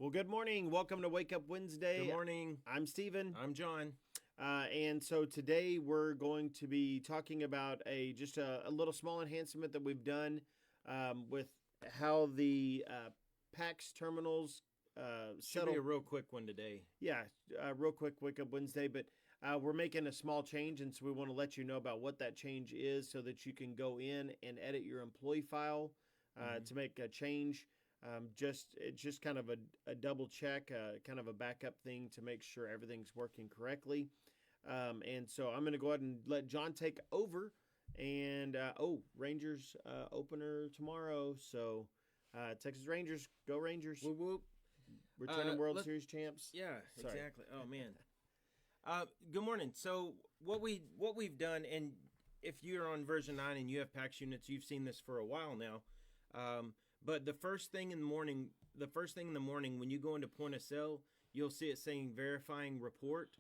Well, good morning. Welcome to Wake Up Wednesday. Good morning. I'm Steven. I'm John. And so today we're going to be talking about just a little small enhancement that we've done with how the PAX terminals Should settle. be a real quick one today. Yeah, real quick, Wake Up Wednesday. But we're making a small change, and so we want to let you know about what that change is so that you can go in and edit your employee file to make a change. It's just kind of a double check, kind of a backup thing to make sure everything's working correctly. And so I'm going to go ahead and let John take over. And Rangers opener tomorrow. So Texas Rangers, go Rangers! Whoop, whoop. Returning World Series champs. Yeah, Sorry. exactly. Oh man. Good morning. So what we've done, and if you're on version 9 and you have PAX units, you've seen this for a while now. But the first thing in the morning when you go into point of sale, you'll see it saying verifying report.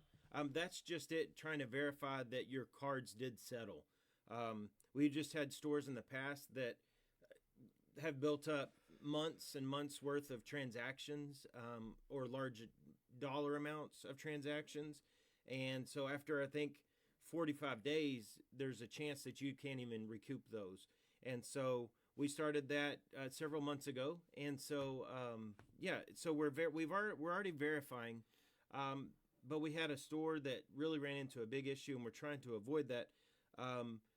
That's just it trying to verify that your cards did settle. We just had stores in the past that have built up months and months worth of transactions or large dollar amounts of transactions. And so after, I think, 45 days, there's a chance that you can't even recoup those. And so we started that several months ago. And so, so we're already verifying. But we had a store that really ran into a big issue, and we're trying to avoid that.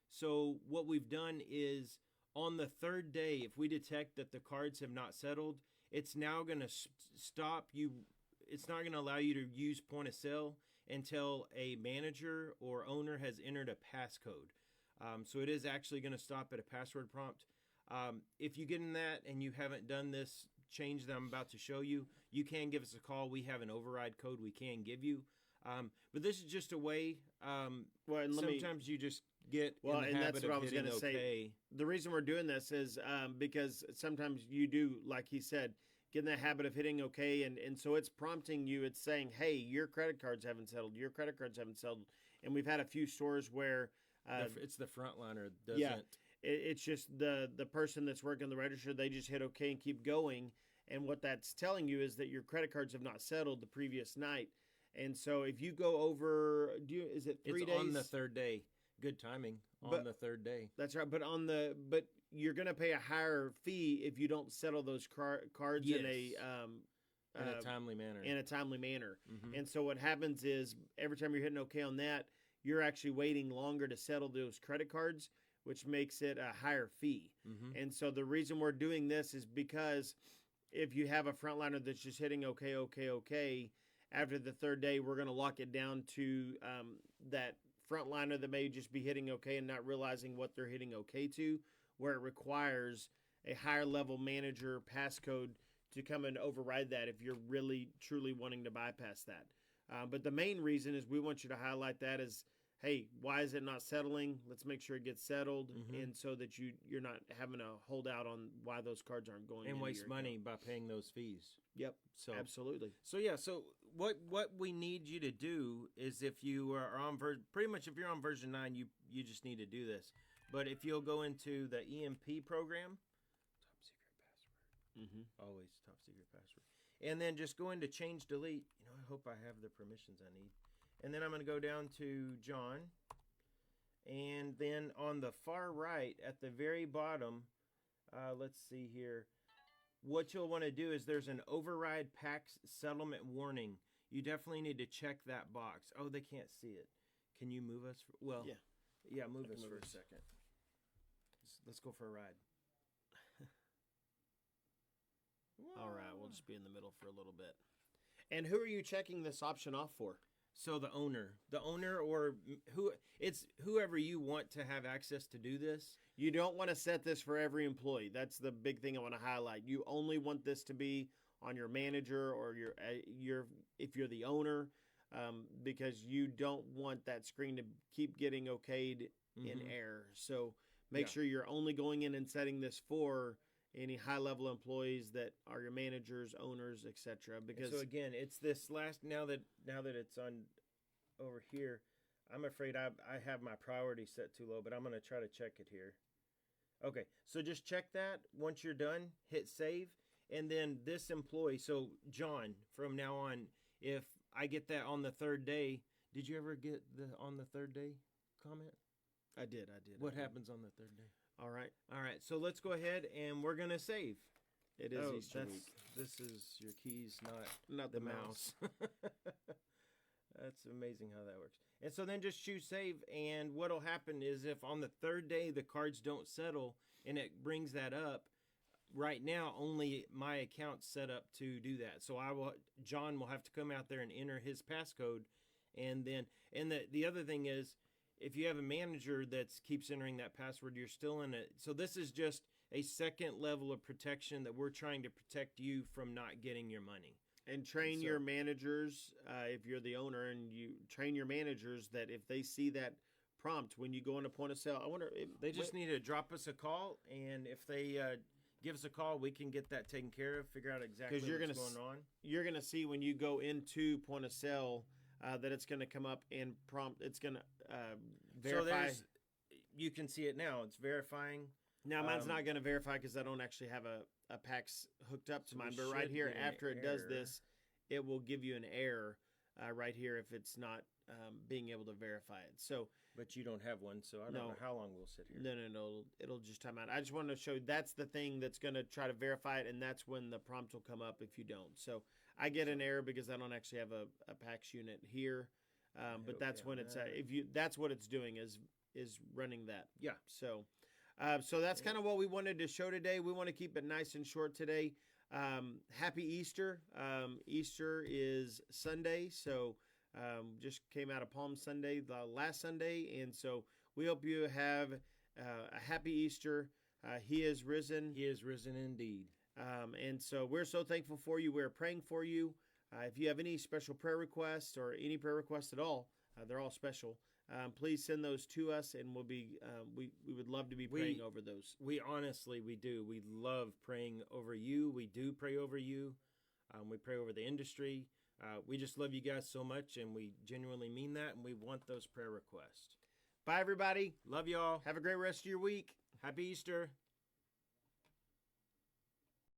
So what we've done is on the third day, if we detect that the cards have not settled, it's now going to stop you. It's not going to allow you to use point of sale until a manager or owner has entered a passcode. So it is actually going to stop at a password prompt. If you get in that and you haven't done this change that I'm about to show you, you can give us a call. We have an override code we can give you. But this is just a way. Sometimes you just get in the And habit that's what of I was hitting going to say. okay. The reason we're doing this is because sometimes you do, like he said, get in the habit of hitting okay, and so it's prompting you. It's saying, "Hey, your credit cards haven't settled. Your credit cards haven't settled." And we've had a few stores where It's the frontliner doesn't. yeah, it's just the person that's working the register. They just hit okay and keep going. And what that's telling you is that your credit cards have not settled the previous night. And so if you go over, is it 3 It's days? on the third day. Good timing on the third day. That's right. But you're going to pay a higher fee if you don't settle those cards Yes. in In a timely manner. Mm-hmm. And so what happens is every time you're hitting okay on that, you're actually waiting longer to settle those credit cards, which makes it a higher fee. Mm-hmm. And so the reason we're doing this is because if you have a frontliner that's just hitting okay, after the third day, we're going to lock it down to that frontliner that may just be hitting okay and not realizing what they're hitting okay to, where it requires a higher level manager passcode to come and override that if you're really truly wanting to bypass that. But the main reason is we want you to highlight that as, hey, why is it not settling? Let's make sure it gets settled, and so that you're not having to hold out on why those cards aren't going And into waste your money account. by paying those fees. Yep, So absolutely. So what we need you to do is if you are on pretty much if you're on version 9, you just need to do this. But if you'll go into the EMP program, top secret password, always top secret password, and then just go into change delete. I hope I have the permissions I need. And then I'm going to go down to John, and then on the far right at the very bottom, let's see here. What you'll want to do is there's an override PAX settlement warning. You definitely need to check that box. Oh, they can't see it. Can you move us? Yeah, move us for a second. Let's go for a ride. All right, we'll just be in the middle for a little bit. And who are you checking this option off for? So the owner, or whoever you want to have access to do this. You don't want to set this for every employee. That's the big thing I want to highlight. You only want this to be on your manager or if you're the owner, because you don't want that screen to keep getting okayed in error. So make sure you're only going in and setting this for any high-level employees that are your managers, owners, etc. Because so again, it's this last now that it's on over here. I'm afraid I have my priority set too low, but I'm going to try to check it here. Okay, so just check that. Once you're done, hit save, And then this employee, so John, from now on, if I get that on the third day, did you ever get the on the third day comment? I did. What happens on the third day? All right. All right, so let's go ahead and we're gonna save. It is Easter week. This is your keys, Not the mouse. That's amazing how that works. And so then just choose save, and what'll happen is if on the third day the cards don't settle and it brings that up, right now only my account's set up to do that. So John will have to come out there and enter his passcode, and the other thing is, if you have a manager that keeps entering that password, you're still in it. So this is just a second level of protection that we're trying to protect you from not getting your money. And train your managers, if you're the owner, and you train your managers that if they see that prompt when you go into point of sale, I wonder if they just need to drop us a call, and if they give us a call, we can get that taken care of, figure out exactly what's going on. You're going to see when you go into point of sale that it's going to come up and prompt. It's going to verify. So you can see it now. It's verifying. Now, mine's not going to verify because I don't actually have a PAX hooked up to mine. But right here, after it does this, it will give you an error right here if it's not being able to verify it. So, but you don't have one, so I don't know how long we'll sit here. No. It'll just time out. I just wanted to show that's the thing that's going to try to verify it, and that's when the prompt will come up if you don't. So I get an error because I don't actually have a PAX unit here. But that's when it's that's what it's doing is running that. Yeah. So. So that's kind of what we wanted to show today. We want to keep it nice and short today. Happy Easter. Easter is Sunday, so just came out of Palm Sunday, the last Sunday, and so we hope you have a happy Easter. He is risen. He is risen indeed. And so we're so thankful for you. We're praying for you. If you have any special prayer requests or any prayer requests at all, they're all special. Please send those to us, and we'll be. We would love to be praying over those. We do. We love praying over you. We do pray over you. We pray over the industry. We just love you guys so much, and we genuinely mean that, and we want those prayer requests. Bye, everybody. Love y'all. Have a great rest of your week. Happy Easter.